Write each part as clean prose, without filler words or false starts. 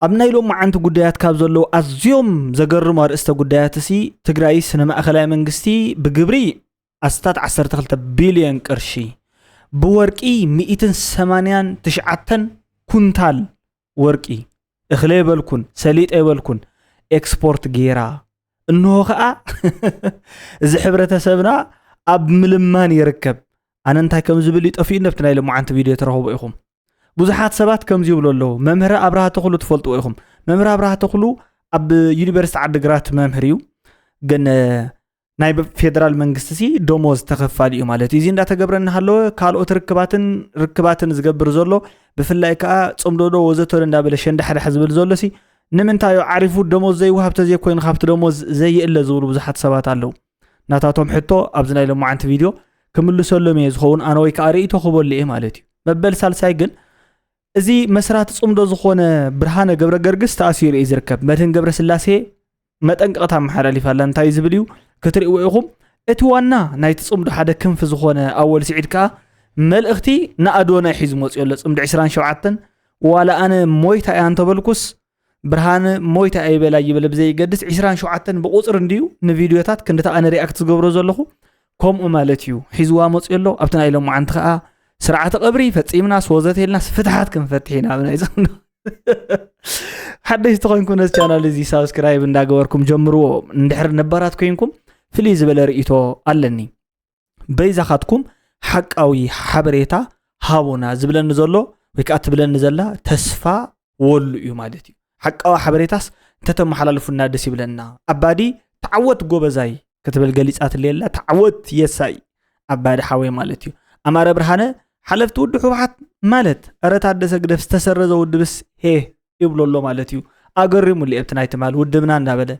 أبناء لهم عند قديات كابزلو أزيوم زجرم أرست قديات سي تجري سينما أخلاء منجستي بجبري أستاد 10 بليون قرشي بورقي 180 كنتال ورقي اخلي بالكن سليط ايبلكن اكسبورت جيرا انه خا اذا حبرتسبنا اب ملمان يركب انا انت كم زبل يطفي نفتنا لما عند فيديو ترهبوا ايكم بزحات سبات كم زيبلو له ممهر ابراه تخلو تفلطوا ايكم ممهر ابراه تخلو اب يونيفرسيتي عدغرات ممهريو جن نايب فيدرال منغستسي دوموز تخفالي مالتي زي እንዳተገብረና ሃሎ ካልኦት ርክባትን ዝገብር ዘሎ ብፍላይ ከዓ ጽምዶዶ ወዘተረ እንዳበለ ሸንዳ ሓደ ዝብል ዘሎሲ ንምንታዮ ዓሪፉ ደሞዝ ዘይውሃብ ተዘይ ኮይን ካብት ደሞዝ ዘይእለ ዝብሉ ብዙሓት ሰባት ኣለው ናታቶም ሕቶ ኣብዝናይ ሎም ዓንቲ ቪድዮ ክምልሰሎም ዝኸውን ኣነ ወይ ከዓ ርእይቶ ክበል እየ ማለት እዩ መበል ሳልሳይ ግን እዚ መስራት ጽምዶ ዝኾነ ብርሃነ ገብረ ገርግስ ተኣሲሩ እዩ ዝርከብ መድህን ገብረ ስላሴ መጠንቀቕታ መሓላሊፋላ እንታይ ዝብል እዩ كتريو إخوم إتوانا نايت صمد حدا كنف زخونة أول سعيد كا ملأختي نأدونا حزموت يلا صمد 20 شوعتن ولا أنا مويت أنت بالكوس برهان مويت أي بلا يبلا بزي قدس 20 شوعتن بقصر نديو نفيديوهات كنت أنا رياكت قبر زلخو كم أمالتيو حزوا موت يلا أبتنا إلهم عند خا سرعة قبري فتيمنا صوزت الناس فتحات كم فتحينا من أيزنا حد يستغل يكون القناة زي سبسكرايب نداغوركم جمرو ندحر نبارات كوينكم فليز بلا رئيتو ألني بيزاخاتكم حقاوي حبريتا هاونا زبلن نزلو ويكات بلن نزلا تسفا ولو يمالتي حقاوي حبريتاس تتم حلالفنا دسي بلنا أبادي تعوت قوبزاي كتب القليسات الليلة تعوت يساي أبادي حاوي مالتي أمار برهانة حلفت ودحو واحد مالت أرت عدسك دفس تسرزو ودبس هيه يبلو الله مالتيو أقرمو اللي ابتنايت مال ودبنا نابده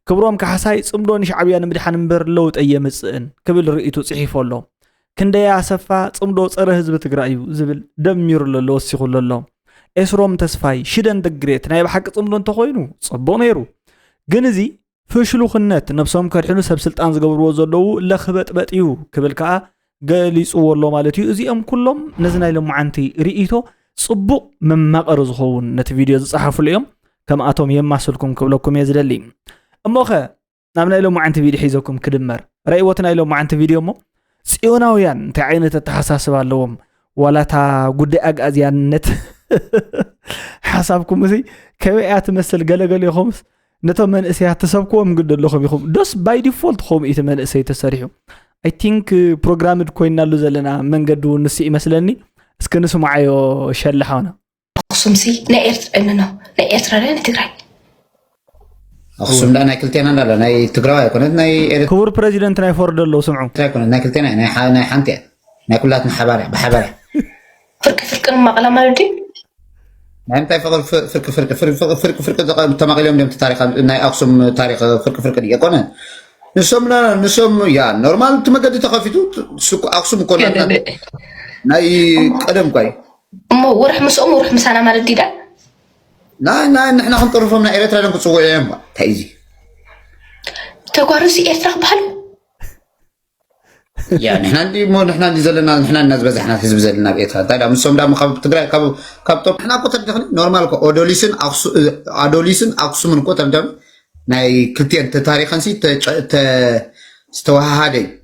كبروم كحساي صمدون شعبيا نمدحان مبر لوت أيام السئن قبل رئيتو صحيفو الله كنديا سفا صمدو صره حزب تقرأيو زبل دمير لله وسيخو لله اسروم تسفاي شدن دقريت نايب حق صمدون تخوينو صبو نيرو جنزي فشلو خنات نفسهم كارحنو سب سلطان زقبرو زلو لخبت باتيو قبل كا قاليسو والله مالتيو ازي ام كلهم نزنا لهم عنتي رئيتو صبو مما قرزخون نت فيديو صحفوا اليوم كما اتوم يماسلكم قبلكم يزدلي اموخه نامنا لهم عند فيديو حيزكم كدمر رايوتنا لهم عند فيديو مو صيوناويان انت عينه تحساسب لهم ولا تا غدي اغازيان نت حسابكم زي كبيات مثل غلغل يخمس نتو من اسيات تسبكم غدلكم يخم دوس باي ديفولت خوم يتمن اسي تسريحو اي ثينك بروجرامد كوينا له زلنا منغدو نسي مسلني اسكنسو معايو شلحونا اقسم سي نايرت اننا نايرت راني تግራይ اقسم لا ناي كلتينا لا ناي تግራይ كنت ناي كبر بريزيدنت ناي فوردلو سمعوا تراكون ناي كلتينا ناي حنتي ناي كلاتنا حباري بحباري فرق مقله مالدي انت فضل فرق تماغ اليوم تاريخ ناي اقسم تاريخ فرق دي يكون نسوم يا نورمال تمقدي تخافيتو اقسم كنا ناي قدم كاي امو ورح مسوم ورح مسانا مالدي دا لا نحن خنطرفهم نا إيرترا لنكو تصوعيهم تايزي تقارسي إيرترا بحلو يا نحن عندي زلنا نحن الناس بزحنا حزب زلنا بإيرترا تايدا مسوم دا مخاب تقرأ كاب نحن أكو تردخني نورمال كو أدوليسن أقسم من كو تردم ناي كلتين تتاريخا سي تستوها هادي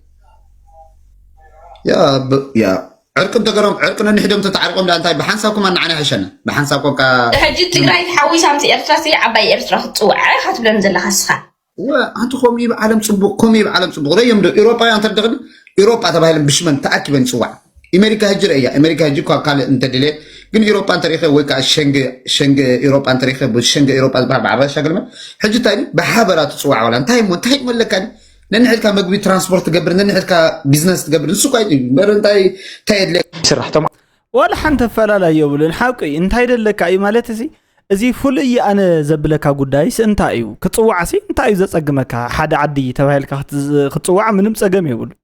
يا عرقم تقرم عرقنا نحدم تتعرقم دا انتاي بحنسابكم أنا عنها هشنا بحنسابكم كا هجي تقرأي حاوي سامسي إرتراسي عباي إرترا خطوع خاتب لنزل خسخة وانتو خومي بعالم صبوق خومي بعالم صبوق غير يمدو إيروبا ينتردغن إيروبا تباهلن بشمن تأكبن سوع أمريكا هجر إيا أمريكا هجر قال انت دلي قن إيروبا انتريخي ويكا شنگ إيروبا انتريخي بشنگ إيروبا بعبا شكل ما حجي تاني بحابرات سوع ولا انتهي من لكاني ننحل كا مقبي ترانسبورت تقبر ننحل كا بيزنس تقبر نسو كايدي برنتاي تايد لك سرح طبعا ولا حنت فلالا يوبلن حقي انتاي دلك اي مالتي ازي فلي انا زبلكا غدايس انتايو كتصوعسي انتايو زصقمكا حدا عدي تباهلكا كتصوع منم صقم يقول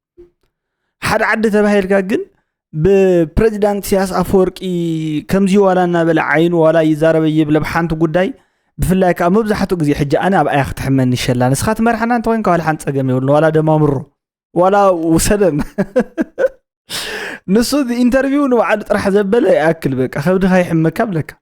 حدا عدي تباهلكا جن ببريزيدنت سياس افورقي كمزي ولا نبل عين ولا يزارب يبل بحانت غداي بفلاك مبزحتو غزي حجه انا ابقى اختحمني شلا نسخات مرحنا انت وين قال حنت صقم يقول ولا دمامرو ولا وسدم نسو دي انترفيو نو عاد طرح زبله ياكل بك خبدها يحمك بلك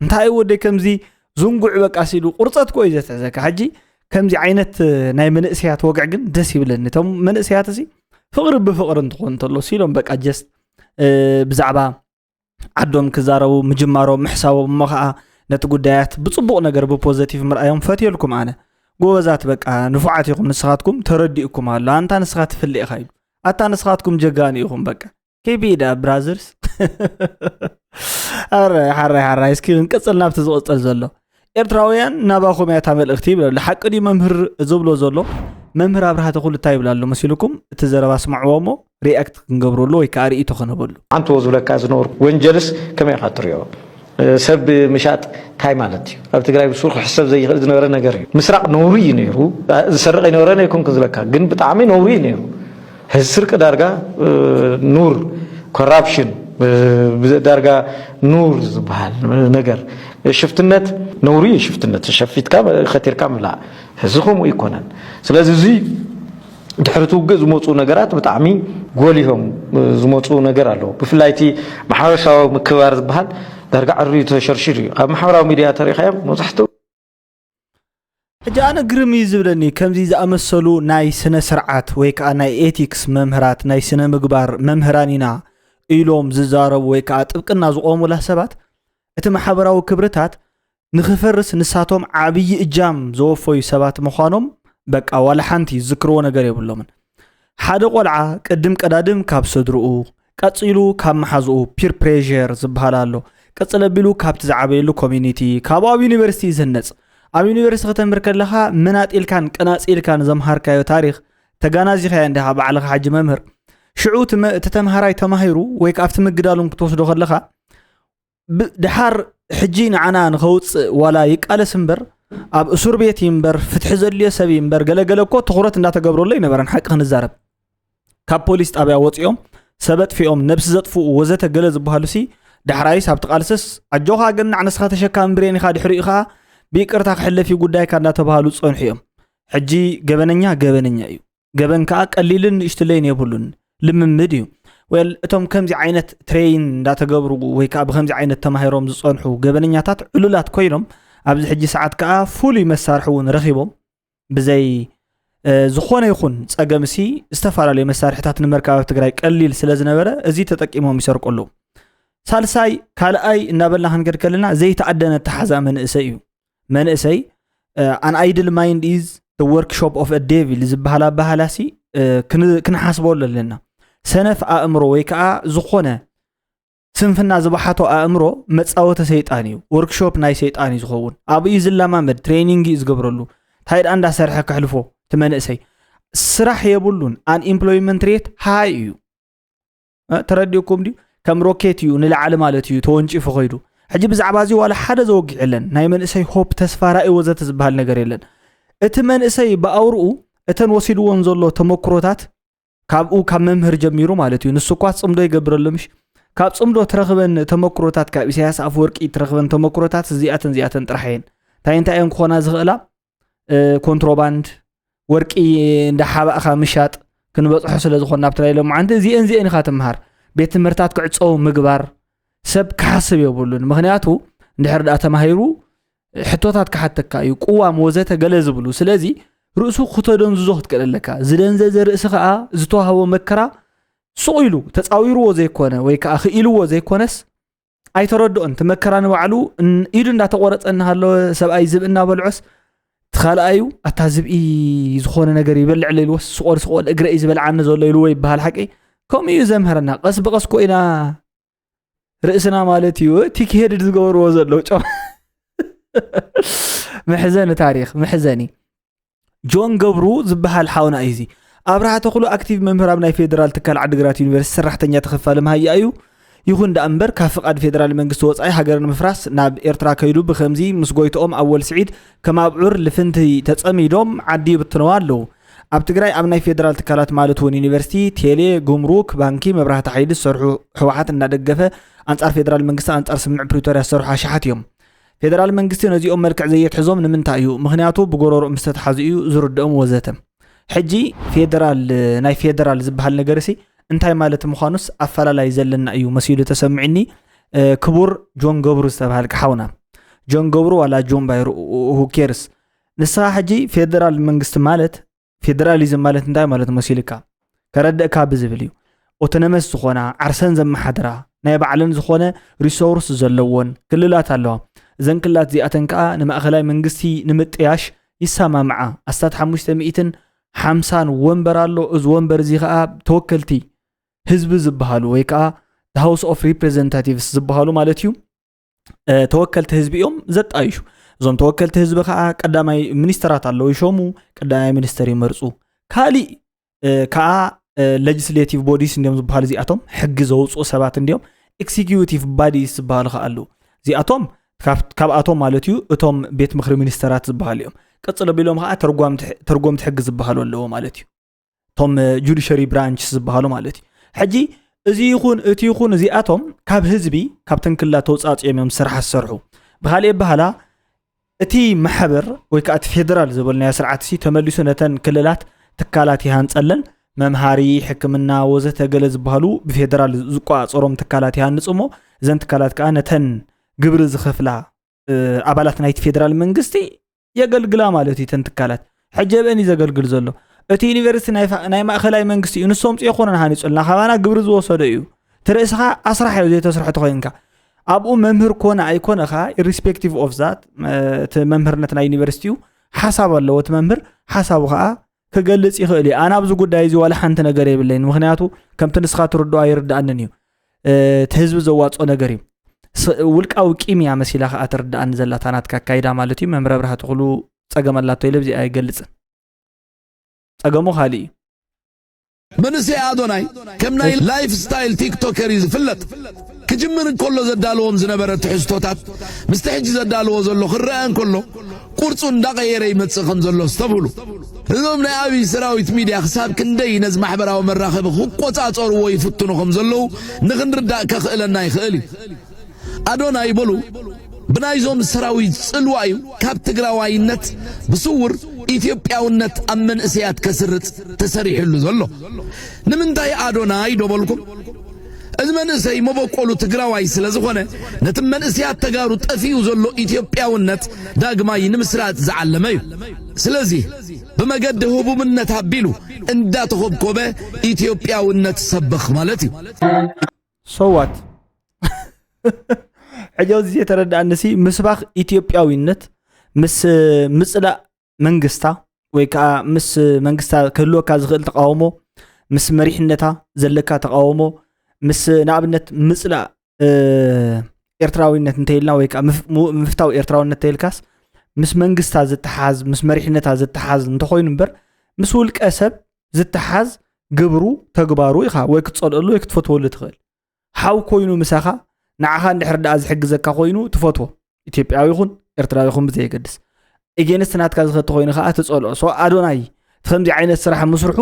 انتاي ودي كمزي زنقع بقى سيلو قرصت كويزة تزكى حجي كم زي عينت ناي منقسيات وقع جن دسي بلن تم منقسيات سي فقر بفقر انتقون تلو سيلهم بقى جست بزعبا عدوم كزارو مجمارو محساو مخا نتقدايات بصبوق نقر ببوزيتيف مرأيهم فاتي لكم أنا قوزات بقى نفعاتكم نسخاتكم تردئكم هلا أنت نسخات في اللي خايب أتا نسخاتكم جغانيكم بقى كيبيدا برازرز حري اسكي نقصلنا بتزقصل زلو ኤርትራውያን ናባኹም ያታመል እክቲብ ለሐቅ ዲ መምህር ዝብሎ ዘሎ መምህር አብርሃ ተኹል ታይ ብላሎ መስልኩም ተዘረባ ስማዕዎሞ ሪአክት ክንገብረሉ ወይ ካሪኢቶ ከነበሉ አንተ ወዝለካ ዝኖር ወንጀልስ ከመይ ኻትሪዮ ሰብ ምሻጥ ታይ ማለት እዩ ኣብ ትግራይ ብሱር ሕሰብ ዘይኽእል ዝነበረ ነገር እዩ ምስራቅ ነውሪ ነይሩ ዝሰርቕ ይነበረ ነይኩም ክዝለካ ግን ብጣዕሚ ነውሪ ነይሩ ህስርቅ ዳርጋ ኑር ኮራፕሽን ዳርጋ ኑር ዝበሃል ነገር ሽፍትነት ነውሪ ሽፍትነት ሸፊትካ ኸቲርካ ምላ ህዝኹም ይኮነን ስለዚህ እዚ ድሕርቱ ዝመፁ ነገራት ብጣዕሚ ጎሊሆም ዝመፁ ነገር አለው ብፍላይቲ ማሕበረሰባዊ ምክባር ዝበሃል ዳርጋ ዕርዩ ተሸርሽር እዩ ኣብ ማሕበራዊ ሚድያ ታሪኻዮም መብዛሕትኡ ሕጂ ኣነ ግርሚ ዝብለኒ ከምዚ ዝኣመሰሉ ናይ ስነ ስርዓት ወይ ከዓ ናይ ኤቲክስ መምህራት ናይ ስነ ምግባር መምህራኒና ኢሎም ዝዛረቡ ወይ ከዓ ጥብቅና ዝቆሙላ ሰባት እቲ ማሕበራዊ ክብርታት ንኽፈርስ ንሳቶም ዓብይ እጃም ዘወፈዩ ሰባት ምዃኖም በቃ ዋላ ሓንቲ ዝክርዎ ነገር የብሎምን ሓደ ቆልዓ ቅድም ቀዳድም ካብ ሰድርኡ ቀፂሉ ካብ መሓዝኡ ፒር ፕሬዠር ዝበሃል ኣሎ ቀፅለ ቢሉ ካብቲ ዝዓበየሉ ኮሚኒቲ ካብ ኣብ ዩኒቨርሲቲ ዝህነፅ ኣብ ዩኒቨርሲቲ ከተምህር ከለኻ መናጢልካን ቀናፂልካን ዘምሃርካዮ ታሪክ ተጋናዚኻ እንዲኻ ባዕልኻ ሓጂ መምህር ሽዑ ተተምሃራይ ተማሂሩ ወይ ካብቲ ምግዳሉን ክትወስዶ ከለኻ ድሓር ሕጂ ንዓና ንኸውፅእ ዋላ ይቃለስ እምበር ኣብ እስር ቤት እምበር ፍትሒ ዘልዮ ሰብ እምበር ገለገለ እኮ ትኹረት እንዳተገብረሎ ይነበረን ሓቂ ክንዛረብ ካብ ፖሊስ ጣብያ ወፂኦም ሰበት ፊኦም ነብሲ ዘጥፍኡ ወዘተ ገለ ዝበሃሉ ሲ ድሕራይስ ኣብ ተቃልሰስ ኣጆኻ ግን ንዓነስኻ ተሸካም ብሬን ኢኻ ድሕሪኡ ኢኻ ቢቅርታ ክሕለፊ ጉዳይካ እንዳተባሃሉ ፀንሑ እዮም ሕጂ ገበነኛ እዩ ገበን ከዓ ቀሊልን ንእሽትለይን የብሉን ልምምድ እዩ ወል እቶም ከምዚ ዓይነት ትሬን እንዳተገብሩ ወይ ከዓ ብከምዚ ዓይነት ተማሂሮም ዝፀንሑ ገበነኛታት ዕሉላት ኮይኖም ኣብዚ ሕጂ ሰዓት ከዓ ፉሉይ መሳርሒ እውን ረኺቦም ብዘይ ዝኾነ ይኹን ፀገምሲ ዝተፈላለዩ መሳርሒታት ንምርካብ ትግራይ ቀሊል ስለ ዝነበረ እዚ ተጠቂሞም ይሰርቁሉ ሳልሳይ ካልኣይ እናበልና ክንገድ ከለና ዘይተዓደነ ተሓዛ መንእሰይ እዩ መንእሰይ an idle mind is the workshop of a devil ዝበሃል ባህላሲ ክንሓስበው ኣለና ሰነፍ ኣእምሮ ወይ ከዓ ዝኾነ ስንፍና ዝባሓቶ ኣእምሮ መጻወተ ሰይጣን እዩ ወርክሾፕ ናይ ሰይጣን እዩ ዝኸውን ኣብኡ ዝለማመድ ትሬኒንግ እዩ ዝገብረሉ ታይድ አንዳ ሰርሐ ክሕልፎ ትመንእሰይ ስራሕ የብሉን አንኤምፕሎይመንት ሬት ሃይ እዩ ተረዲኡኩም ዲ ከም ሮኬት እዩ ንላዕሊ ማለት እዩ ተወንጪፉ ኸይዱ ሕጂ ብዛዕባ እዚ ዋላ ሓደ ዘወግዕ የለን ናይ መንእሰይ ሆፕ ተስፋ ራእይ ወዘተ ዝበሃል ነገር የለን እቲ መንእሰይ በኣውርኡ እተን ወሲድዎን ዘሎ ተመክሮታት ካብኡ ካብ መምህር ጀሚሩ ማለት እዩ ንሱ እኳ ጽምዶ ይገብረሎምሽ ካብ ጽምዶ ትረኽበን ተመክሮታት ካብ ኢሳያስ ኣፍወርቂ ትረኽበን ተመክሮታት እዚኣተን ጥራሕየን ታይንታየን ክኾና ዝኽእላ ኮንትሮባንድ ወርቂ እንዳሓባእኻ ምሻጥ ክንበፅሖ ስለ ዝኾና ኣብትላይሎም ዓንተ እዚአን ኢኻ ትምሃር ቤት ትምህርታት ክዕፀው ምግባር ሰብ ክሓስብ የብሉን ምክንያቱ እንድሕር ዳ ተማሂሩ ሕቶታት ክሓተካ እዩ ቁዋም ወዘተ ገለ ዝብሉ ስለዚ ርእሱ ክተደንዝዞ ክትቀለለካ ዝደንዘዘ ርእሲ ከዓ ዝተዋህቦ መከራ ስቑኢሉ ተፃዊርዎ ዘይኮነ ወይ ከዓ ክኢልዎ ዘይኮነስ ኣይተረድኦን ተመከራ ንባዕሉ ኢዱ እንዳተቆረፀ እናሃሎ ሰብኣይ ዝብእና በልዖስ ትኻልኣዩ ኣታ ዝብኢ ዝኾነ ነገር ይበልዕ ለይልወስ ስቆል እግረይ ዝበልዓኒ ዘሎ ኢልዎ ይበሃል ሓቂ ከምኡ እዩ ዘምህረና ቀስ በቀስ ኮይና ርእስና ማለት እዩ ቲክሄድ ዝገበርዎ ዘሎ ጮ محزن تاريخ محزني جون قبرو زبحال حاونا ايزي ابرها تخلو اكتيف ممهر ابناي فيدرال تكال عدقرات يونيفرسيتي سرحتنيا تخفى لما هي ايو يخون دا امبر كافقاد فيدرال منقست وصاي هاجرن مفراس ناب ايرترا كيدو بخمزي مسغويتهم اول سعيد كما بعور لفنتي تصميدوم عدي بتنوالو اب تግራይ ابناي فيدرال تكالات مالتون يونيفرسيتي تيلي غمروك بانكي مبرهات حيد سرحو حوحات እናደገፈ አንጻር ፌደራል መንግስት አንጻር ስምዕ ፕሪቶሪያ ሰርሑ አሻሓትዮም ፌደራል መንግስቲ ነዚኦም መልክዕ ዘይትሕዞም ንምንታይ እዩ ምክንያቱ ብጎሮሮ ምስተተሓዙ እዩ ዝርድኦም ወዘተ ሕጂ ፌደራል ናይ ፌደራል ዝበሃል ነገርሲ እንታይ ማለት ምዃኑስ ኣፈላላይ ዘለና እዩ መሲሉ ተሰምዕኒ ክቡር ጆን ገብሩ ዝተባሃል ከሓውና ጆን ገብሩ ዋላ ጆን ባይሩ who cares ንስኻ ሕጂ ፌደራል መንግስቲ ማለት ፌደራሊዝም ማለት እንታይ ማለት መሲልካ ከረደእካ ብዝብል እዩ ኦቶኖመስ ዝኾና ዓርሰን ዘመሓድራ ናይ ባዕለን ዝኾነ ሪሶርስ ዘለዎን ክልላት ኣለዋ እዘን ክልላት እዚኣተን ከዓ ንማእኸላይ መንግስቲ ንምጥያሽ ይሰማምዓ ኣስታት 550 ወንበር ኣሎ እዚ ወንበር እዚ ከዓ ተወከልቲ ህዝቢ ዝበሃሉ ወይ ከዓ the house of representatives ዝበሃሉ ማለት እዩ ተወከልቲ ህዝቢ እዮም ዘጣይሹ እዞም ተወከልቲ ህዝቢ ከዓ ቀዳማይ ሚኒስተራት ኣለዉ ይሾሙ ቀዳማይ ሚኒስተር ይመርፁ ካሊ ከዓ legislative bodies እንዲኦም ዝበሃሉ እዚኣቶም ሕጊ ዘውፅኡ ሰባት እንዲኦም executive bodies ዝበሃሉ ከዓ ኣለዉ እዚኣቶም ካብኣቶም ማለት እዩ እቶም ቤት ምክሪ ሚኒስተራት ዝበሃሉ እዮም ቀፅሎ ቢሎም ከዓ ተርጓምቲ ሕጊ ዝበሃሉ ኣለዎ ማለት እዩ እቶም judiciary branch ዝበሃሉ ማለት እዩ ሕጂ እዚ ይኹን እቲ ይኹን እዚኣቶም ካብ ህዝቢ ካብተን ክልላት ተውፃፅኦም እዮም ስራሕ ዝሰርሑ ብኻልእ ባህላ እቲ ማሕበር ወይ ከዓ እቲ ፌደራል ዝበልናዮ ስርዓት ሲ ተመሊሱ ነተን ክልላት ትካላት ይሃንፀለን መምሃሪ ሕክምና ወዘተ ገለ ዝበሃሉ ብፌደራል ዝቋፀሮም ትካላት ይሃንፅሞ እዘን ትካላት ከዓ ነተን ግብሪ ዝኸፍላ ኣባላት ናይቲ ፌደራል መንግስቲ የገልግላ ማለት እዩ ተን ትካላት ሕጀበን ዘገልግል ዘሎ እቲ ዩኒቨርሲቲ ናይ ማእኸላይ መንግስቲ እዩ ንሶም ጽዮኾነን ሃኒጹልና ኻባና ግብሪ ዝወሰደ እዩ ትርእስኻ ኣስራሕ እዩ ዘይተሰርሐ ተኾይንካ ኣብኡ መምህር ኮነ ኣይኮነኻ irrespective of that እቲ መምህርነት ናይ ዩኒቨርሲቲ እዩ ሓሳብ ኣለዎ እቲ መምህር ሓሳቡ ከዓ ክገልጽ ይኽእል እዩ ኣነ ኣብዚ ጉዳይ እዚ ዋላ ሓንቲ ነገር የብለይን ምክንያቱ ከምቲ ንስኻ ትርድኦ ኣይርዳእንን እዩ እቲ ህዝቢ ዘዋፅኦ ነገር እዩ ውልቃዊ ቂምያ መሲላ ከዓ ትርዳእን ዘላታ ናትካ ካይዳ ማለት እዩ መምህር ብርሃት ኩሉ ፀገመላቶ ኢለ እዚ ኣይገልጽን ፀገሙ ካሊ منسي أدوناي كم ناي لايف ستايل تيك توكريز فلت كجمن كله زدالوهم زنبرة تحستوتات مستحج زدالوه زلو خرقان كله قرصون دا غيري متسخن زلو استبولو هذوم ناوي سراويت ميديا حساب كندي نز محبرة ومراخب قوطات أروي يفتنوهم زلو نغنر دا كخيلنا يخيلي أدوناي بولو بنايزوم سراويت سلوايو كاب تقراواينت بصور ኢትዮጵያውነት አመን እስያት ከስርት ተሰሪሕሉ ዘሎ ንምንታይ አዶናይ ዶበልኩም እዝመን እሰይ መበቆሉ ትግራዋይ ስለዝኾነ ነትመን እስያት ተጋሩ ጠፊው ዘሎ ኢትዮጵያውነት ዳግማይ ንምስራት ዘዓለመ እዩ ስለዚህ በመገደ ህቡምነት አቢሉ እንዳተኸብኮበ ኢትዮጵያውነት ሰበኽ ማለት እዩ ሶዋት አጆዝ የተረዳ አንሲ ምስባኽ ኢትዮጵያዊነት ምስላ መንግስታ ወይ ከዓ ምስ መንግስታ ከሎካ ዝኽእል ተቃውሞ ምስ መሪሕነታ ዘለካ ተቃውሞ ምስ ናብነት ምጽላ ኤርትራዊነት እንተይልና ወይ ከዓ ምፍታው ኤርትራዊነት ተይልካስ ምስ መንግስታ ዝተሓዝ ምስ መሪሕነታ ዝተሓዝ እንተኾይኑ እምበር ምስ ውልቀ ሰብ ዝተሓዝ ግብሩ ተግባሩ ኢኻ ወይ ክትጸልሉ ወይ ክትፈትወሉ ትኽእል ሓው ኮይኑ ምሳኻ ንዓኻ እንድሕር ዳኣ ዝሕግዘካ ኮይኑ ትፈትዎ ኢትዮጵያዊ ይኹን ኤርትራዊ ይኹን ብዘይገድስ እጌንስት ናትካ ዝኸት ኮይኑ ከዓ ትጸልኦ ሶ አዶናይ ከምዚ ዓይነት ስራሕ መስርሑ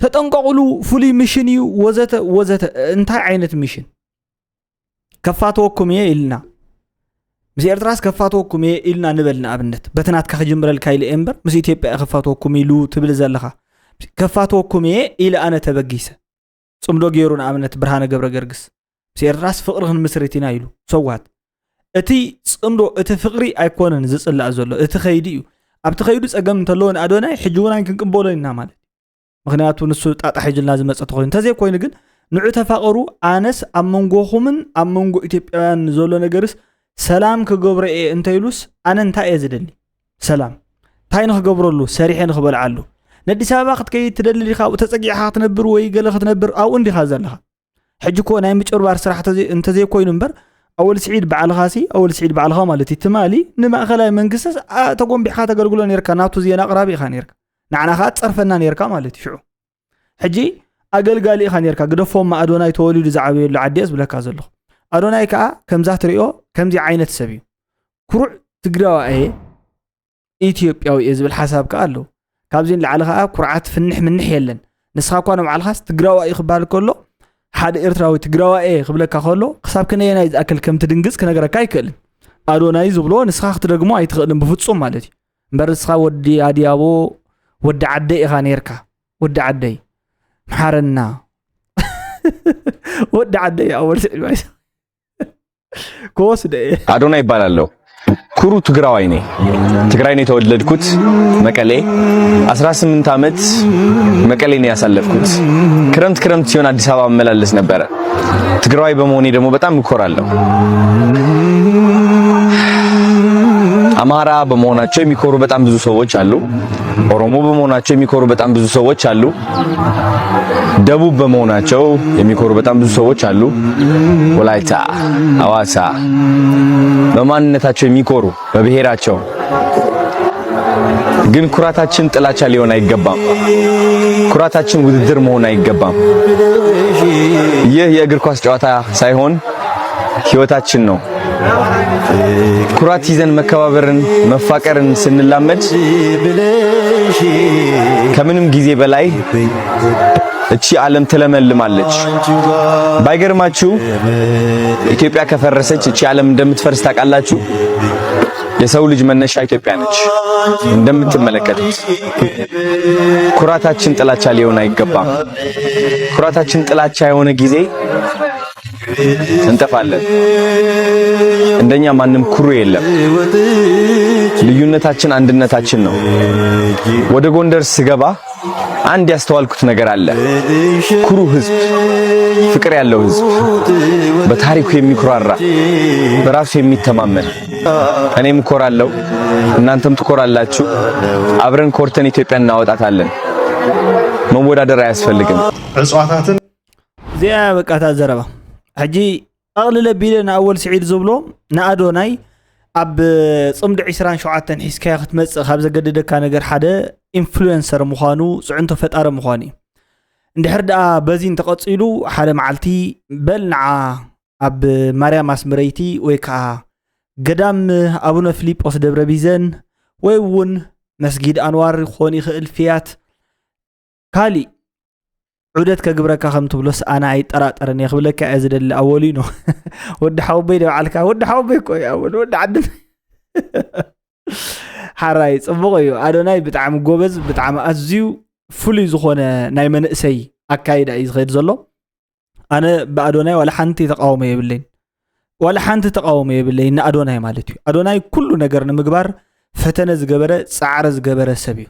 ተጠንቀቁሉ ፉሊ ሚሽን እዩ ወዘተ ወዘተ እንታይ ዓይነት ሚሽን ከፋተወኩም ኢልና ምስ ኤርትራስ ከፋተወኩም ኢልና ንበልና ኣብነት በትናትካ ክጅምረልካ ኢለ እምበር ምስ ኢትዮጵያ ከፋተወኩም ኢሉ ትብል ዘለኻ ከፋተወኩም ኢለ ኣነ ተበጊሰ ጽምዶ ገይሩን ኣብነት ብርሃነ ገብረ ገርግስ ምስ ኤርትራስ ፍቅሪ ክንምስርቲና ኢሉ ሰዋት እቲ ጽምዶ እቲ ፍቅሪ ኣይኮነን ዝጽላእ ዘሎ እቲ ኸይዲ እዩ ኣብቲ ኸይዱ ጸገም እንተለዎን አዶናይ ሕጅውናን ክንቅበሎይና ማለት ምክንያቱ ንሱ ጣጣ ሕጅልና ዝመጸት ኮይኑ ተዘይ ኮይኑ ግን ንዑ ተፋቀሩ ኣነስ ኣብ መንጎኹምን ኣብ መንጎ ኢትዮጵያውያን ዘሎ ነገርስ ሰላም ክገብረ እንተይሉስ ኣነ እንታይ እየ ዝደሊ ሰላም እንታይ ንኽገብረሉ ሰሪሐ ንኽበልዓሉ ንአዲስ አበባ ክትከይድ ትደሊ ዲኻ ተጸጊዕኻ ክትነብር ወይ ገለ ክትነብር ኣብኡ እንዲኻ ዘለኻ ሕጂ ኮ ናይ ምጭርባር ስራሕ እንተዘይ ኮይኑ እምበር أول سعيد بعلغاسي أول سعيد بعلغا مالتي تمالي نما أخلاي منقصص تقوم بحاجة تقولون يركا ناتو زينا قرابي خان يركا نعنا خات صرفنا يركا مالتي شو حجي أقل قالي خان يركا قدفهم ما أدوناي تولي لزعبي العديس بلا كازلو أدوناي كا كم زهت ريو كم زي عينة سبيو كروع تقراوا ايه إثيوبيا وإز بالحساب كقالو كابزين لعلغا كرعات فنح من نحيلن نسخا كانوا مع الخاص تقراوا ايه خبال كله حد إرتراوي تقراوا ايه قبلك خلو خساب كنا ينايز أكل كم تدنقز كنا قرا كايكل أدوناي زبلو نسخا ترقمو أي تخدم بفتصوم مالتي برسخا ودي عادي أبو ودي عدي إغانيركا ودي عدي محارنا ودي عدي أول شيء كوس ده أدوناي بالالو ኩሩ ትግራዋይ ነኝ። ትግራይ ነው የተወለድኩት መቀሌ 18 ዓመት መቀሌ ነው ያሳለፍኩት። ክረምት ሲሆን አዲስ አበባ መመላለስ ነበረ። ትግራዋይ በመሆኔ ደግሞ በጣም እኮራለሁ። አማራ በመሆናቸው የሚኮሩ በጣም ብዙ ሰዎች አሉ። ኦሮሞ በመሆናቸው የሚኮሩ በጣም ብዙ ሰዎች አሉ። ደቡብ በመሆናቸው የሚኮሩ በጣም ብዙ ሰዎች አሉ። ወላይታ፣ ሐዋሳ በማንነታቸው የሚኮሩ በብሔራቸው። ግን ኩራታችን ጥላቻ ሊሆን አይገባም። ኩራታችን ውድድር መሆን አይገባም። ይህ የእግር ኳስ ጨዋታ ሳይሆን ህይወታችን ነው። ኩራት ይዘን መከባበርን መፋቀርን ስንላመድ ከምንም ጊዜ በላይ እቺ ዓለም ትለመልማለች። ባይገርማችሁ ኢትዮጵያ ከፈረሰች እቺ ዓለም እንደምትፈርስ ታውቃላችሁ። የሰው ልጅ መነሻ ኢትዮጵያ ነች። እንደምትመለከቱት ኩራታችን ጥላቻ ሊሆን አይገባም። ኩራታችን ጥላቻ የሆነ ጊዜ እንጠፋለን። እንደኛ ማንም ኩሩ የለም። ልዩነታችን አንድነታችን ነው። ወደ ጎንደር ስገባ አንድ ያስተዋልኩት ነገር አለ። ኩሩ ህዝብ፣ ፍቅር ያለው ህዝብ፣ በታሪኩ የሚኩራራ፣ በራሱ የሚተማመን። እኔም እኮራለሁ፣ እናንተም ትኮራላችሁ። አብረን ኮርተን ኢትዮጵያን እናወጣታለን። መወዳደር አያስፈልግም። እጽዋታትን ዚያ በቃታ ዘረባ ሕጂ أغلى بيلنا أول سعيد زبلو نأدوناي أب صمد 27 حسكا ختمص خبز جدد كان غير حدا إنفلونسر مخانو سعنتو فتار مخاني اندحر دا بزين تقصيلو حدا معلتي بلنع أب مريم اسمريتي ويكا قدام أبونا فيليبوس دبر بيزن ويون مسجد أنوار خوني خيل فيات كالي عودت كجبرك خم تبلس أنا عيد أراني خبلك أزد الأولينو ود حوبي ده على ود حوبي كوي أول ود عدن حراي صبغيو أدوناي بتعم جوبز بتعم أزيو فلي زخونة نايمن سي أكيد عايز غير زلو أنا بأدوناي ولا حنتي تقاومي بالليل ولا حنتي تقاومي بالليل أدوناي مالتي أدوناي كله نجرنا مجبر فتنة زجبرة سعر زجبرة سبيو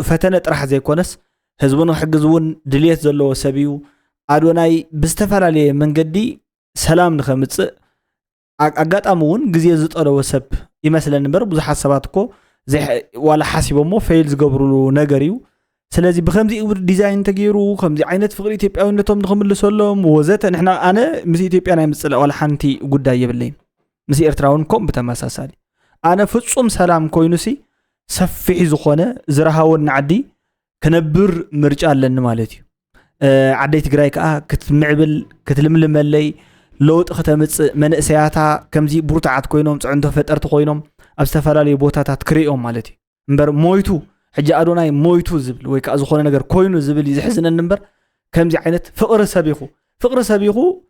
فتنة راح زي كونس هزبون حجزون دليت زلوا سبيو أدوناي بستفعل عليه من جدي سلام نخمس أجت أمون جزية زت أنا وسب مثلا نبر بز حساباتكو زي ولا حاسبه مو فيلز قبروا نجاريو سلازي بخمسي ديزاين تغيروا خمسي عينات فقري تيب أو نتهم نخمل سلام وزات إحنا أنا مسي تيب أنا مسألة ولا حنتي قداية بالليل مسي إرتراون كم بتماساسالي أنا فتصم سلام كوينسي سفح زخانة زرها ونعدي كنبر مرجع لنا مالتي عديت جرايك كتمعبل كتلملم اللي لو تختمت من سياتها كمزي بروتعات كوينهم عنده فترة كوينهم أبستفر لي بوتات كريهم مالتي نمبر مويتو حجة أدوناي مويتو زبل ويك أزخون نجر كوينو زبل يزحزن النمبر كمزي عينت فقر سبيخو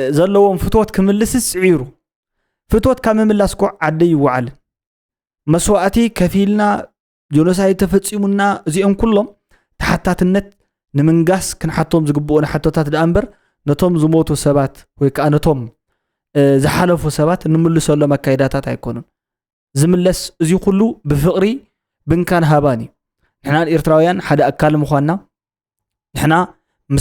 زلوهم فتوات كملس سعيرو فتوات كامل لاسكو عدي وعل مسواتي كفيلنا جونوسايد تفصيمنا زيهم كلهم تحتات النت نمنقاس كنحطهم زقبونا حطوتات الأنبر نتوم زموتو سبات ويكأنتهم زحلفوا سبات نملسوا لما كايداتات هيكونون زملس زي كله بفقري بنكان هاباني نحنا الإرتراويان حدا أكال مخوانا نحنا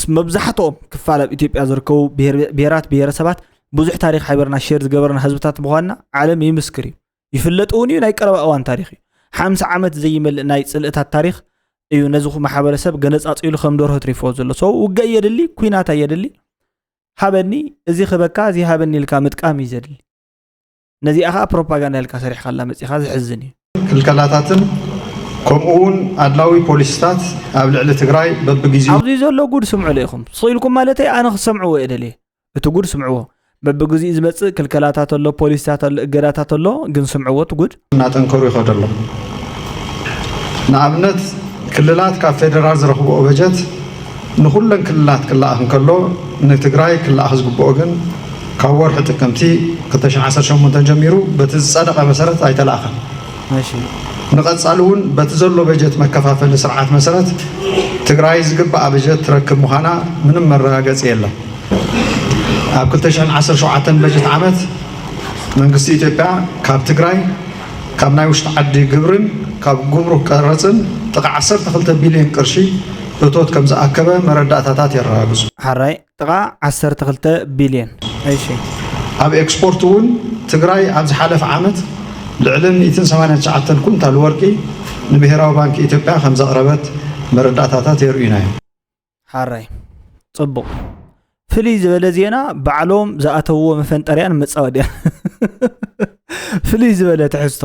مبزحتهم كفالة إثيوبيا زركو بيرات سبات بوزح تاريخ حبرنا شيرز قبرنا حزبتات مخوانا عالم يمسكري يفلتوني نايقرب أوان تاريخي 50 عامت زي مل ناي صلقتات تاريخ ايو نزخو محبرسب غنص اصيلو خم دور هتريفو زلو سو وغا يدلي كويناتا يدلي حبني ازي خبكا زي حبني لكا متقام يزدلي نزي اخا بروباغاندا لكا سريح خلا مصي خاز حزني كلكلاتاتن كومون ادلاوي بوليسات اب لعل تግራይ ببغيزي ابزي زلو غود سمعوا ليكم صيلكم مالتي انا خسمعوا يدلي اتو غود سمعوا ببغيزي زمص كلكلاتات لو بوليسات اجراتات لو غن سمعوا تغود ناطنكرو يخدلو نابنت كللات كاف فيدرال زرخبو بجت نخلن كللات كلاهم كلو نتግራይ كلا حزبو ግን ካወር ሕጥቅምቲ 2018 ጀሚሩ በተጸደቀ መሰረት አይተላኸን ماشي نقصالون بتزلو بجت مكفافل سرعات መሰረት ትግራይ ዝግባእ በጀት ትረክብ ምዃና ምንም መረጋገጽ የለም ኣብ 2017 በጀት ዓመት መንግስቲ ኢትዮጵያ ካብ ትግራይ ካብ ናይ ውሽጢ ዓዲ ግብርን ካብ ጉምሩክ ቀረፅን ጥቃ 12 ቢልዮን ቅርሺ እቶት ከም ዝኣከበ መረዳእታታት የረጋግፁ። ሓራይ ጥቃ 12 ቢልዮን እሺ ኣብ ኤክስፖርት እውን ትግራይ ኣብ ዝሓለፈ ዓመት ልዕሊ 189 ኩንታል ወርቂ ንብሔራዊ ባንኪ ኢትዮጵያ ከም ዘቕረበት መረዳእታታት የርእዩና እዮም። ሓራይ ጽቡቕ ፍልይ ዝበለ ዜና ባዕሎም ዝኣተውዎ መፈንጠርያን መጻወድያን ፍልይ ዝበለ ትሕዝቶ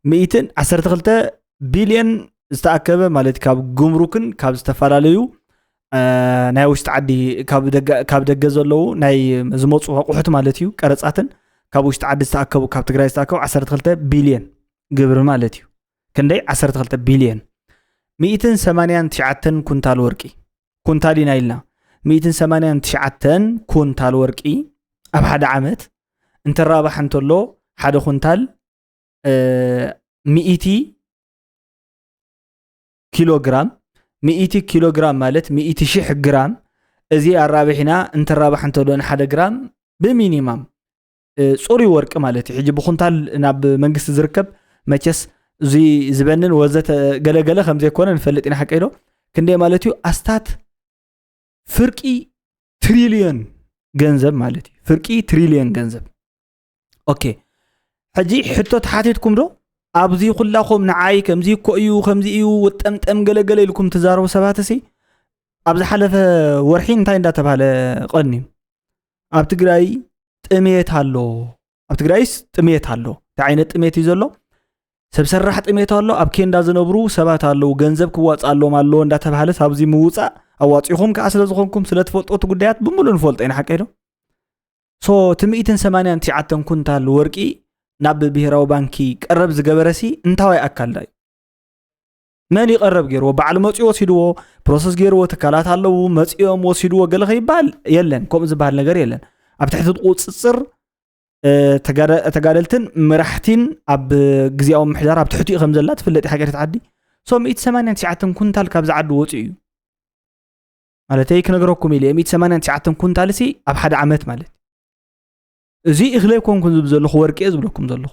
112 ቢልዮን ዝተኣከበ ማለት ካብ ጉምሩክን ካብ ዝተፈላለዩ ናይ ውሽጢ ዓዲ ካብ ደገ ዘለዉ ናይ ዝመፁ ኣቑሑት ማለት እዩ ቀረፃትን ካብ ውሽጢ ዓዲ ዝተኣከቡ ካብ ትግራይ ዝተኣከቡ 12 ቢልዮን ግብሪ ማለት እዩ ክንደይ 12 ቢልዮን 189 ኩንታል ወርቂ ኩንታል ኢና ኢልና 189 ኩንታል ወርቂ ኣብ ሓደ ዓመት እንተራባሕ እንተሎ ሓደ ኩንታል 100 ኪሎግራም 100 ኪሎግራም ማለት 100,000 ግራም እዚ ኣራቢሕና እንተራባሕ እንተሎ ሓደ ግራም ብሚኒማም ጾሪ ወርቂ ማለት እዩ ሕጂ ብኩንታል ናብ መንግስቲ ዝርከብ መቸስ እዚ ዝበንን ወዘተ ገለገለ ከም ዘይኮነ ንፈልጥ ኢና ሓቀይዶ ክንደይ ማለት እዩ ኣስታት ፍርቂ ትሪሊዮን ገንዘብ ማለት እዩ ፍርቂ ትሪሊዮን ገንዘብ ኦኬ ሕጂ ሕቶ ተሓቲትኩም ዶ ኣብዚ ኩላኹም ንዓይ ከምዚ እኮ እዩ ከምዚ እዩ ወጠምጠም ገለገለ ኢልኩም ትዛረቡ ሰባት እሲ ኣብዚ ሓለፈ ወርሒ እንታይ እንዳተባሃለ ቀኒ ኣብ ትግራይ ጥሜት ኣሎ ኣብ ትግራይስ ጥሜት ኣሎ እንታይ ዓይነት ጥሜት እዩ ዘሎ ሰብ ሰራሕ ጥሜት ኣሎ ኣብ ኬንዳ ዝነብሩ ሰባት ኣለው ገንዘብ ክዋፅኣሎም ኣሎ እንዳተባሃለ ኣብዚ ምውፃእ ኣዋፂኹም ከዓ ስለ ዝኾንኩም ስለ ትፈልጦት ጉዳያት ብምሉእ ንፈልጦ ኢና ሓቀይዶ ሶ 189 ኩንታል ወርቂ ናብ ብሔራዊ ባንኪ ቀረብ ዝገበረሲ እንታዋይ ኣካልዳ እዩ መን ይቀረብ ገይርዎ በዓል መፅዮ ወሲድዎ ፕሮሰስ ገይርዎ ተካላት ኣለው መፅዮም ወሲድዎ ገለ ኸይባል የለን ከምኡ ዝበሃል ነገር የለን ኣብ ትሕቲ ቁፅፅር ተጋደልትን መራሕቲን ኣብ ግዝያዊ ምሕዳር ኣብ ትሕቲኡ ከም ዘላ ትፍለጥ ሓገር ተዓዲ ሶ 189 ኩንታል ካብ ዝዓዲ ወፅኡ እዩ ማለት ክነግረኩም ኢለ 189 ኩንታል ሲ ኣብ ሓደ ዓመት ማለት እዚ እኽለ ይኮንኩን ዝብል ዘለኹ ወርቂ ዝብለኩም ዘለኹ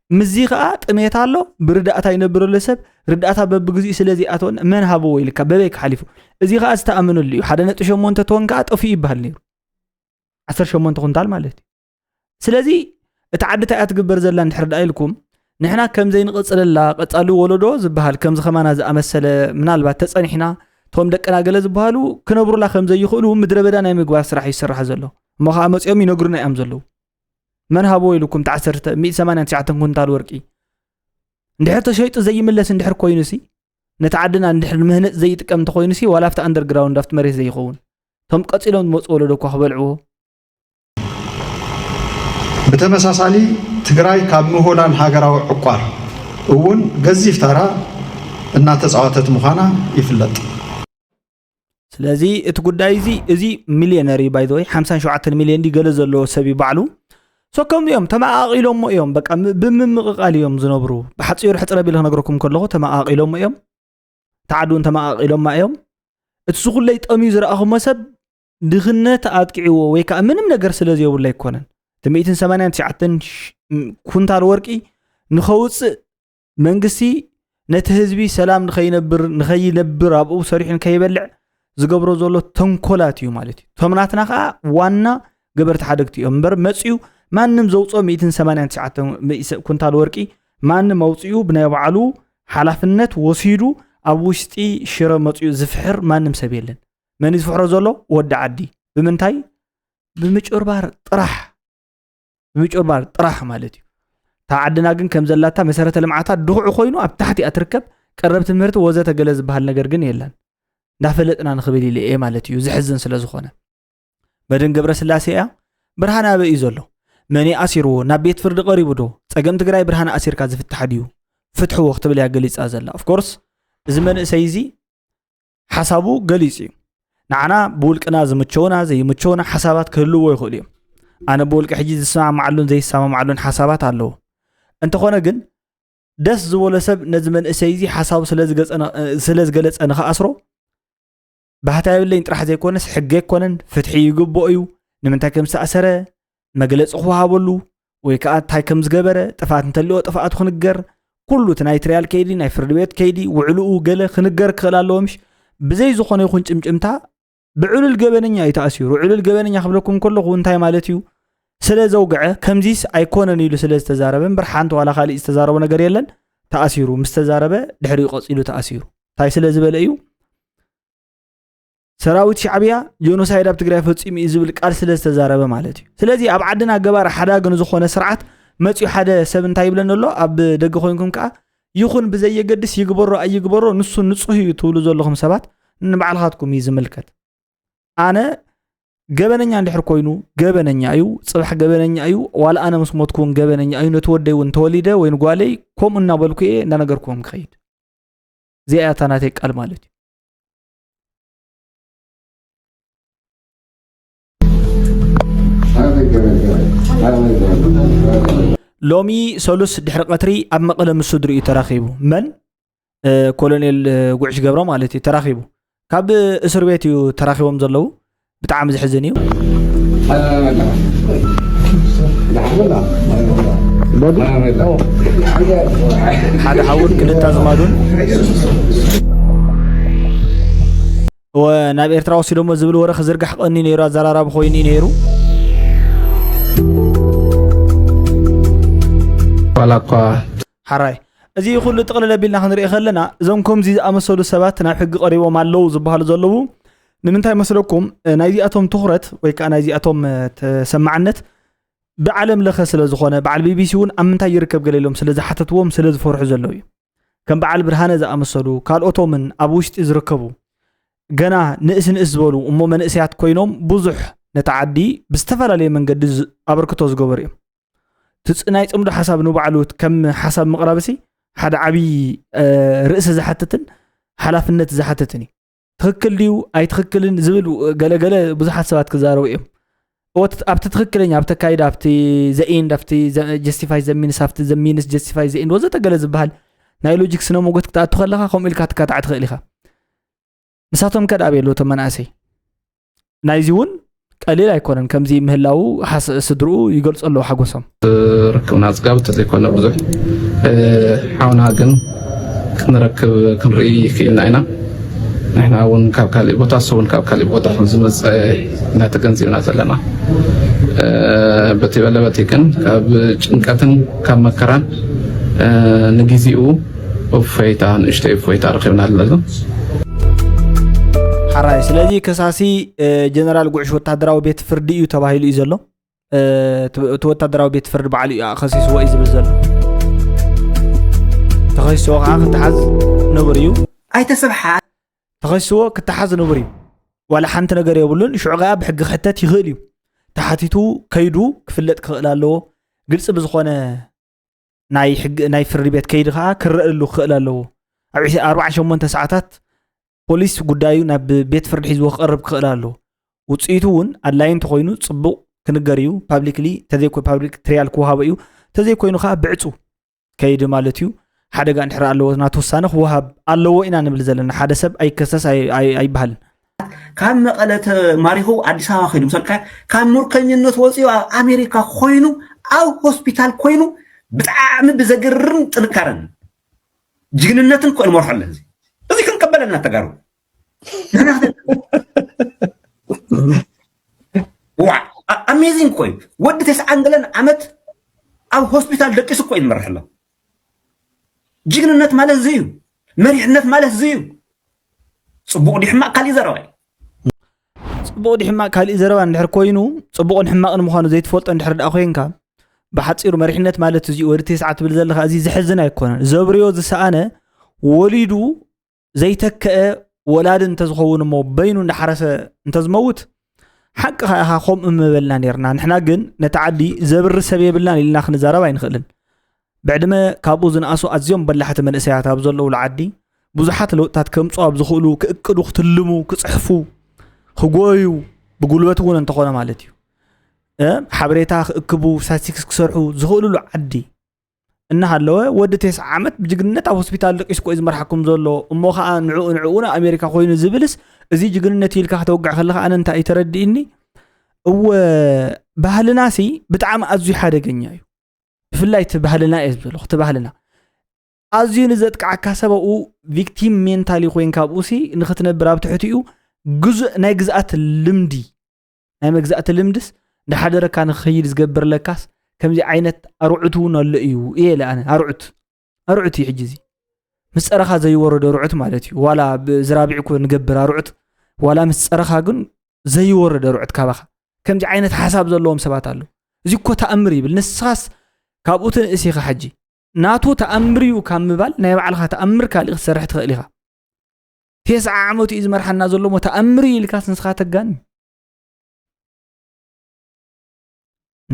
ምዚ ከዓ ጥሜት ኣሎ ብርዳእታ ይነብረሉ ሰብ ርዳእታ በብግዚኡ ስለዚ ኣቶን መን ሃበዎ ኢልካ በበይ ክሓሊፉ እዚ ከዓ ዝተኣምነሉ እዩ 1.8 ቶን ከዓ ጠፊ ይባሃል ነይሩ 18 ኩንታል ማለት እዩ ስለዚ እቲ ዓድታ እያ ትግበር ዘላ እንድሕር ኢልኩም ንሕና ከምዘይ ንቕፅለላ ቀፃሊ ወለዶ ዝበሃል ከምዚ ኸማና ዝኣመሰለ ምናልባት ተፀኒሕና ቶም ደቀና ገለ ዝበሃሉ ክነብሩላ ከምዘይ ይኽእሉ ምድረ በዳ ናይ ምግባር ስራሕ ይስራሕ ዘሎ እሞ ከዓ መፅኦም ይነግሩና እዮም ዘለዉ من هابو لكم تعسرت 189 كنتال ورقي እንድሕር ተሸይጡ ዘይምለስ እንድሕር ኮይኑሲ ነተዓድና እንድሕር ምህነት ዘይጥቀም ተኮይኑሲ ወላ ፍታ አንደርግራውንድ አፍት መሬት ዘይኸውን ቶም ቀፂሎም መፅወሎ ደኳ ክበልዕዎ በተመሳሳሊ ትግራይ ካብ ምሁላን ሃገራዊ ዕቋር እውን ገዚፍ ታራ እናተጻወተት ምዃና ይፍለጥ ስለዚ እቲ ጉዳይ እዚ ሚሊዮነሪ ባይ ዘ ወይ 57 ሚሊዮን ዲገለ ዘሎ ሰብ ይባዕሉ ሶከም እዮም ተማኣቂሎም እዮም በቃ ብምምቅቃል እዮም ዝነብሩ በሓፂሩ ሕፅረ ቢል ክነግረኩም ከለኹ ተማኣቂሎም እዮም ተዓዱን ተማኣቂሎም እዮም እቲ ዝኹለይ ጠሚዩ ዝረኣኹሞ ሰብ ድኽነት ኣጥቂዕዎ ወይ ከዓ ምንም ነገር ስለዘይብሉ ኣይኮነን 189 ኩንታል ወርቂ ንኸውፅእ መንግስቲ ነቲ ህዝቢ ሰላም ንኸይነብር ኣብኡ ሰሪሑ ንከይበልዕ ዝገብሮ ዘሎ ተንኮላት እዩ ማለት እዩ ቶምናትና ከዓ ዋና ገበርቲ ሓደግቲ እዮም እምበር መፅዩ ማንም ዘውፅኦ 189 ኩንታል ወርቂ ማንም ኣውፅኡ ብናይ ባዕሉ ሓላፍነት ወሲዱ ኣብ ውሽጢ ሽረ መፅዩ ዝፍሕር ማንም ሰብ የለን መን ዝፍሕሮ ዘሎ ወዲ ዓዲ ብምንታይ ብምጭርባር ጥራሕ ማለት እዩ ታዓድና ግን ከም ዘላታ መሰረተ ልምዓታት ድቑዕ ኮይኑ ኣብ ታሕቲ ኣትርከብ ቀረብ ትምህርቲ ወዘተ ገለ ዝበሃል ነገር ግን የለን እንዳፈለጥና ንኽብል ኢለ ማለት እዩ ዝሕዝን ስለ ዝኾነ በድን ገብረ ስላሴ እያ ብርሃን ኣበይ ዘሎ መን ኣሲርዎ ናብ ቤት ፍርዲ ቀሪቡ ዶ ፀገም ትግራይ ብርሃን ኣሲርካ ዝፍትሕ ድዩ ፍትሕዎ ክትብል እያ ገሊፃ ዘላ ኦፍ ኮርስ እዚ መንእሰይ እዚ ሓሳቡ ገሊፅ እዩ ንዓና ብውልቅና ዝምቸውና ዘይምቸውና ሓሳባት ክህልዎ ይኽእሉ እዮም ኣነ ብውልቂ ሕጂ ዝሰማማዓሉን ዘይሰማማዓሉን ሓሳባት ኣለዎ እንተኾነ ግን ደስ ዝበሎ ሰብ ነዚ መንእሰይ እዚ ሓሳቡ ስለዝገለፀ ንኽኣስሮ ባህታ የብለኝ ጥራሕ ዘይኮነስ ሕጊ ኣይኮነን ፍትሒ ይግብኦ እዩ ንምንታይ ከም ዝተኣሰረ መግለፂ ክወሃበሉ ወይ ከዓ እንታይ ከም ዝገበረ ጥፋት እንተልዎ ጥፋት ክንገር ኩሉ ናይ ትሪያል ከይዲ ናይ ፍርድ ቤት ከይዲ ውዕልኡ ገለ ክንገር ክእል ኣለዎምሽ ብዘይ ዝኾነ ይኹን ጭምጭምታ ብዕሉል ገበነኛ ይተኣሲሩ ዕሉል ገበነኛ ክብለኩም ከለኹ እንታይ ማለት እዩ ስለ ዘውግዐ ከምዚስ ኣይኮነን ኢሉ ስለ ዝተዛረበ እምበር ሓንቲ ዋላ ካልእ ዝተዛረበ ነገር የለን ተኣሲሩ ምስ ተዛረበ ድሕሪኡ ቀፂሉ ተኣሲሩ እንታይ ስለ ዝበለ እዩ ሰራዊት ሻዕብያ ጆኖሳይድ ኣብ ትግራይ ፈፂሙ እዩ ዝብል ቃል ስለ ዝተዛረበ ማለት እዩ ስለዚ ኣብ ዓድና ገባር ሓዳግን ዝኾነ ስርዓት መፅኡ ሓደ ሰብ እንታይ ይብለን ኣሎ ኣብ ደገ ኮይንኩም ከዓ ይኹን ብዘየገድስ ይግበሮ ኣይግበሮ ንሱ ንጹህ እዩ ትብሉ ዘለኹም ሰባት ንባዕልኻትኩም እዩ ዝምልከት ኣነ ገበነኛ እንድሕር ኮይኑ ገበነኛ እዩ ጽባሕ ገበነኛ እዩ ዋላ ኣነ ምስ ሞትኩን ገበነኛ እዩ ነቲ ወደይ እውን ተወሊደ ወይ ንጓለይ ከምኡ እናበልኩ እየ እንዳነገርኩም ክኸይድ እዚኣ እታ ናተይ ቃል ማለት እዩ ሎሚ ሰሉስ ድሕሪ ቀትሪ ኣብ መቐለ ምስ ስድሪ እዩ ተራኺቡ መን ኮሎኔል ጉዕሽ ገብረ ማለት እዩ ተራኺቡ ካብ እስር ቤት እዩ ተራኺቦም ዘለዉ ብጣዕሚ ዝሕዝን እዩ ሓደ ሓውን ክልተ ዝማዱን ወናብ ኤርትራ ወሲዶሞ ዝብል ወረ ክዝርጋሕ ቀኒ ነይሩ ኣዘራራቢ ኮይኑ ነይሩ ዋላኳ ሓራይ እዚ ኩሉ ጥቕልል ኣቢልና ክንሪኢ ከለና እዞም ከምዚ ዝኣመሰሉ ሰባት ናብ ሕጊ ቀሪቦም ኣለዉ ዝበሃሉ ዘለዉ ንምንታይ መስለኩም ናይዚኣቶም ትኹረት ወይ ከዓ ናይዚኣቶም ተሰማዕነት ብዓለም ለኸ ስለ ዝኾነ በዓል ቢቢሲ እውን ኣብ ምንታይ ይርከብ ገለ ኢሎም ስለ ዝሓተትዎም ስለ ዝፈርሑ ዘለዉ እዩ ከም በዓል ብርሃነ ዝኣመሰሉ ካልኦቶምን ኣብ ውሽጢ ዝርከቡ ገና ንእስ ዝበሉ እሞ መንእስያት ኮይኖም ብዙሕ ነቲ ዓዲ ብዝተፈላለየ መንገዲ ኣበርክቶ ዝገበሩ እዮም ትፅናይ ፅምዶ ሓሳብ ንባዕሉ ከም ሓሳብ መቕረበሲ ሓደ ዓብይ ርእሲ ዝሓትትን ሓላፍነት ዝሓትትን እዩ ትክክል ድዩ ኣይትክክልን ዝብል ገለገለ ብዙሓት ሰባት ክዛረቡ እዮም ኣብቲ ትክክለኛ ኣብቲ ካይዳ ኣብቲ ዘኤንድ ኣብቲ ጀስቲፋይ ዘሚንስ ኣብቲ ዘሚንስ ጀስቲፋይ ዘኤንድ ወዘተ ገለ ዝበሃል ናይ ሎጂክ ስነ ሞገት ክትኣቱ ከለኻ ከምኡ ኢልካ ትካትዕ ትኽእል ኢኻ ንሳቶም ከድኣብ የሎ እቶም መናእሰይ ናይዚ እውን ቀሊል ኣይኮነን ከምዚ ምህላው ስድርኡ ይገልጹ ኣለዉ ሓጎሶም ርክብና ዝጋብ ተዘይኮነ ብዙሕ ሓውና ግን ክንረክብ ክንርኢ ክኢልና ኢና ንሕና እውን ካብ ካሊእ ቦታ ሰውን ካብ ካሊእ ቦታ ዝመፀ እናተገንዚብና ዘለና በቲ በለበቲ ግን ካብ ጭንቀትን ካብ መከራን ንግዚኡ እፎይታ ንእሽተይ እፎይታ ረኪብና ኣለና ሓራይ ስለዚ ከሳሲ ጀነራል ጉዕሽ ወታደራዊ ቤት ፍርዲ እዩ ተባሂሉ እዩ ዘሎ እቲ ወታደራዊ ቤት ፍርዲ በዓል እዩ ከሲስዎ እዩ ዝብል ዘሎ ተኸሲስዎ ከዓ ክትሓዝ ነብር እዩ ኣይተሰብሓ ተኸሲስዎ ክትሓዝ ነብር እዩ ዋላ ሓንቲ ነገር የብሉን ሽዑ ከዓ ብሕጊ ክሕተት ይኽእል እዩ ተሓቲቱ ከይዱ ክፍለጥ ክኽእል ኣለዎ ግልፂ ብዝኾነ ናይ ፍርዲ ቤት ከይዲ ከዓ ክረአሉ ክኽእል ኣለዎ ኣብ 48 ሰዓታት ፖሊስ ጉዳዩ ናብ ቤት ፍርዲ ሒዝዎ ክቐርብ ክኽእል ኣለዎ ውፅኢቱ እውን ኣድላይ እንተኮይኑ ፅቡቕ ክንገር እዩ ፓብሊክሊ ተዘይኮይ ፓብሊክ ትሪያል ክወሃቦ እዩ ተዘይኮይኑ ከዓ ብዕፁ ከይዲ ማለት እዩ ሓደጋ እንድሕር ኣለዎ ናተወሳነ ክወሃብ ኣለዎ ኢና ንብል ዘለና ሓደ ሰብ ኣይከሰስ ኣይበሃልን ካብ መቐለ ተማሪኹ ኣዲስ ኣበባ ከይዱ ምሳልካ ካብ ሙርከኝነት ወፂኡ ኣብ ኣሜሪካ ኮይኑ ኣብ ሆስፒታል ኮይኑ ብጣዕሚ ብዘገርም ጥንካረን ጅግንነትን ኮይኑ መርሖ ኣለን እዚ ክንቀበለና ተጋሩ ኣሜዚንግ ኮይኑ ወዲ 9 ዓመት ኣብ ሆስፒታል ደቂሱ ኮይኑ መርሕ ኣሎ ጅግንነት ማለት እዚ እዩ መሪሕነት ማለት እዚ እዩ ጽቡቕ ድሕማቅ ካሊእ ዘረባ ጽቡቕ ድሕማቅ ካሊእ ዘረባ እንድሕር ኮይኑ ጽቡቕን ሕማቕን ምዃኑ ዘይትፈልጦ እንድሕር ደኣ ኮይንካ ብሓፂሩ መሪሕነት ማለት እዚ ወዲ 9 ትብል ዘለኻ እዚ ዝሕዝን ኣይኮነን ዘብርዮ ዝሰኣነ ወሊዱ ዘይተከአ ወላድ እንተዝኸውን እሞ በይኑ እንዳሓረሰ እንተዝመውት ሓቂ ኢኻ ከምኡ ምበልና ነርና ንሕና ግን ነቲ ዓዲ ዘብሪ ሰብ የብልናን ኢልና ክንዛረብ ኣይንኽእልን ብዕድመ ካብኡ ዝነኣሱ ኣዝዮም በላሕቲ መንእሰያት ኣብ ዘለውሉ ዓዲ ብዙሓት ለውጥታት ከምፁ ኣብ ዝኽእሉ ክእቅዱ ክትልሙ ክፅሕፉ ክጎዩ ብጉልበት እውን እንተኾነ ማለት እዩ ሓበሬታ ክእክቡ ስታቲስቲክስ ክሰርሑ ዝኽእሉሉ ዓዲ እናሃለወ ወዲ 9 ዓመት ብጅግንነት ኣብ ሆስፒታል ደቂሱ ቆይ ዝመርሓኩም ዘሎ እሞ ከዓ ንዕኡን ኣሜሪካ ኮይኑ ዝብልስ እዚ ጅግንነት ኢልካ ክትወግዕ ከለኻ ኣነ እንታይ ተረዲእኒ እወ ባህልናሲ ብጣዕሚ ኣዝዩ ሓደገኛ እዩ ብፍላይ ትባህልና እየ ዝብለኹ ትባህልና ኣዝዩ ንዘጥቃዓካ ሰብኡ ቪክቲም ሜንታሊ ኮይንካ ብኡሲ ንኽትነብር ኣብ ትሕቲኡ ግዙእ ናይ ግዝኣት ልምዲ ናይ መግዛእቲ ልምድስ ንሓደረካ ንኽኸይድ ዝገብርለካስ ከምዚ ዓይነት ኣርዑት እውን ኣሎ እዩ እየ ለኣነ ኣርዑት እዩ ሕጂ እዚ ምስ ፀረኻ ዘይወረደ ርዑት ማለት እዩ ዋላ ብዝራቢዕኩ ንገብር ኣርዑት ዋላ ምስ ፀረኻ ግን ዘይወረደ ርዑት ካባኻ ከምዚ ዓይነት ሓሳብ ዘለዎም ሰባት ኣሎ እዚ እኮ ተኣምር ይብል ንስኻስ ካብኡ ትንእስ ኢኻ ሕጂ ናቱ ተኣምር እዩ ካብ ምባል ናይ ባዕልኻ ተኣምር ካልእ ክትሰርሕ ትኽእል ኢኻ 9 ዓመቱ እዩ ዝመርሓና ዘሎ ሞ ተኣምር እዩ ኢልካስ ንስኻ ተጋኒ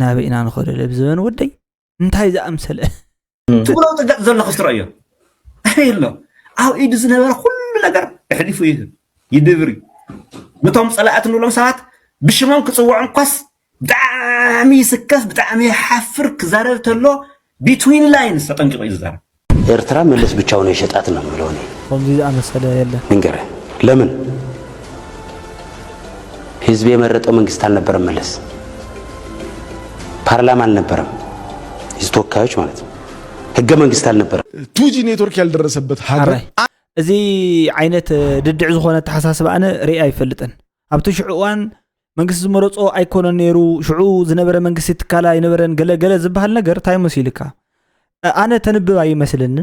ናበኢና ንኸደ ለብዝበን ወደይ እንታይ ዝኣምሰለ ትብሎ ጥጋጥ ዘለኹ ትረአዮ ኣየሎ ኣብ ኢዱ ዝነበረ ኩሉ ነገር ኣሕሊፉ ይድብር ነቶም ፀላእት ንብሎም ሰባት ብሽሞም ክፅውዖም እኳስ ብጣዕሚ ይስከፍ ብጣዕሚ ይሓፍር ክዛረብ ተሎ ቢትዊን ላይንስ ተጠንቂቑ እዩ ዝዛረብ ኤርትራ መለስ ብቻውን የሸጣት ነው የምለው እኔ ከምዚ ዝኣመሰለ የለን ንገረህ ለምን ህዝብ የመረጠው መንግስት አልነበረም መለስ ፓርላማ አልነበረም ህዝብ ተወካዮች ማለት ነው ህገ መንግስት አልነበረም ቱጂ ኔትወርክ ያልደረሰበት ሀገር እዚ ዓይነት ድድዕ ዝኾነ ተሓሳስብ ኣነ ርኢ ኣይፈልጥን ኣብቲ ሽዑዋን መንግስቲ ዝመረፆ ኣይኮነን ነይሩ ሽዑ ዝነበረ መንግስቲ ትካላ ይነበረን ገለገለ ዝበሃል ነገር እንታይ መሲልካ ኣነ ተንብብ ኣይመስልኒ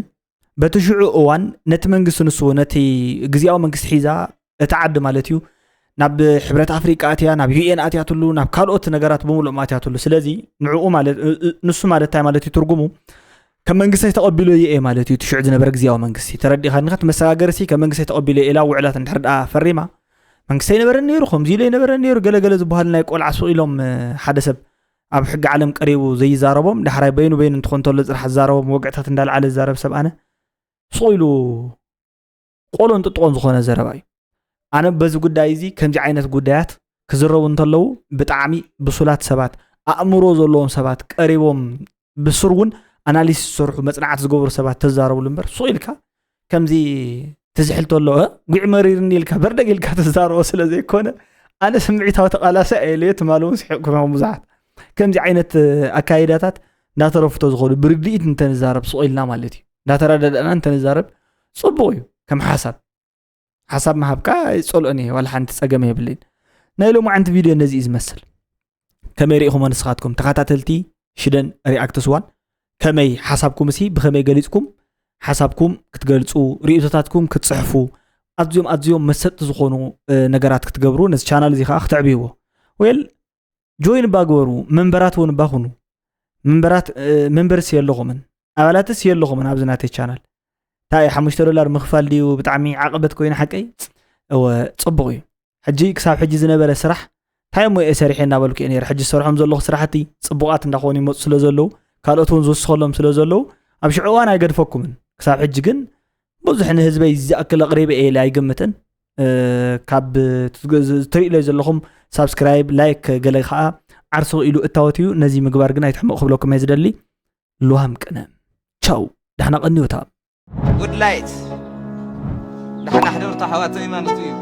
በቲ ሽዑ እዋን ነቲ መንግስቲ ንሱ ነቲ ግዝያዊ መንግስቲ ሒዛ እቲ ዓዲ ማለት እዩ ናብ ሕብረት ኣፍሪቃ ኣትያ ናብ ዩኤን ኣትያትሉ ናብ ካልኦት ነገራት ብምሉእ ኣትያትሉ ስለዚ ንዕኡ ማለት ንሱ ማለት እንታይ ማለት እዩ ትርጉሙ ከም መንግስቲ ተቐቢሉ እየ ማለት እዩ ትሽዑ ዝነበረ ግዝያዊ መንግስቲ ተረዲኻ ንኸት መሰጋገርሲ ከም መንግስቲ ተቐቢሉ ኢላ ውዕላት እንድሕርዳ ፈሪማ መንግስቲ ይነበረን ነይሩ ከምዚ ኢለ ይነበረን ነይሩ ገለገለ ዝበሃል ናይ ቆልዓ ሱቕ ኢሎም ሓደ ሰብ ኣብ ሕጊ ዓለም ቀሪቡ ዘይዛረቦም ዳሕራይ በይኑ እንትኾን ተሎ ፅራሕ ዝዛረቦም ወግዕታት እንዳልዓለ ዝዛረብ ሰብ ኣነ ሱቕ ኢሉ ቆሎን ጥጥቆን ዝኾነ ዘረባ እዩ ኣነ በዚ ጉዳይ እዚ ከምዚ ዓይነት ጉዳያት ክዝረቡ እንተለዉ ብጣዕሚ ብሱላት ሰባት ኣእምሮ ዘለዎም ሰባት ቀሪቦም ብስርውን ኣናሊሲስ ዝሰርሑ መፅናዕቲ ዝገብሩ ሰባት ተዛረብሉ እምበር ሱቕ ኢልካ ከምዚ ትዝሕል ተሎ ጉዕ መሪርኒ ኢልካ በርደግ ኢልካ ተዛረቦ ስለዘይኮነ ኣነ ስምዒታዊ ተቓላሰ እየ ትማለውን ስሒቕኩም ብዙሓት ከምዚ ዓይነት ኣካይዳታት እንዳተረፍቶ ዝኸዱ ብርድኢት እንተንዛረብ ሱቕ ኢልና ማለት እዩ እንዳተረዳድእና እንተንዛረብ ፅቡቕ እዩ ከም ሓሳብ መሃብካ ይፀልኦን እየ ዋላ ሓንቲ ፀገም የብለይን ናይ ሎሚ ዓንቲ ቪድዮ ነዚ እዩ ዝመስል ከመይ ሪኢኹሞ ንስኻትኩም ተኸታተልቲ ሽደን ሪኣክትስ ዋን ከመይ ሓሳብኩም እሲ ብኸመይ ገሊፅኩም ሓሳብኩም ክትገልፁ ርእቶታትኩም ክትፅሕፉ ኣዝዮም መሰጥቲ ዝኾኑ ነገራት ክትገብሩ ነዚ ቻናል እዚ ከዓ ክትዕብይዎ ወይል ጆይን ባግበሩ መንበራት እውን ባኹኑ መንበርስ የለኹምን ኣባላትስ የለኹምን ኣብዚ ናተይ ቻናል እንታይ $5 ምኽፋል ድዩ ብጣዕሚ ዓቐበት ኮይኑ ሓቀይ ፅቡቕ እዩ ሕጂ ክሳብ ሕጂ ዝነበረ ስራሕ እንታይ እሞ እየ ሰሪሐ እናበልኩ እየ ነይረ ሕጂ ዝሰርሖም ዘለኹ ስራሕቲ ፅቡቓት እንዳኾኑ ይመፁ ስለ ዘለዉ ካልኦት እውን ዝውስኸሎም ስለ ዘለዉ ኣብ ሽዑ እዋን ኣይገድፈኩምን ክሳብ ሕጂ ግን ብዙሕ ንህዝበይ ዝኣክል ኣቕሪበ እየ ኢለ ኣይግምትን ካብ ትሪእሎ ዘለኹም ሳብስክራይብ ላይክ ገለ ከዓ ዓርሱ ኢሉ እታወት እዩ ነዚ ምግባር ግን ኣይትሕመቕ ክብለኩም እየ ዝደሊ ልዋም ቅነም ቻው ዳሕና ቀኒውታ ጉድ ላይት ዳሕና ሕደርታ ሓዋተይ ማለት እዩ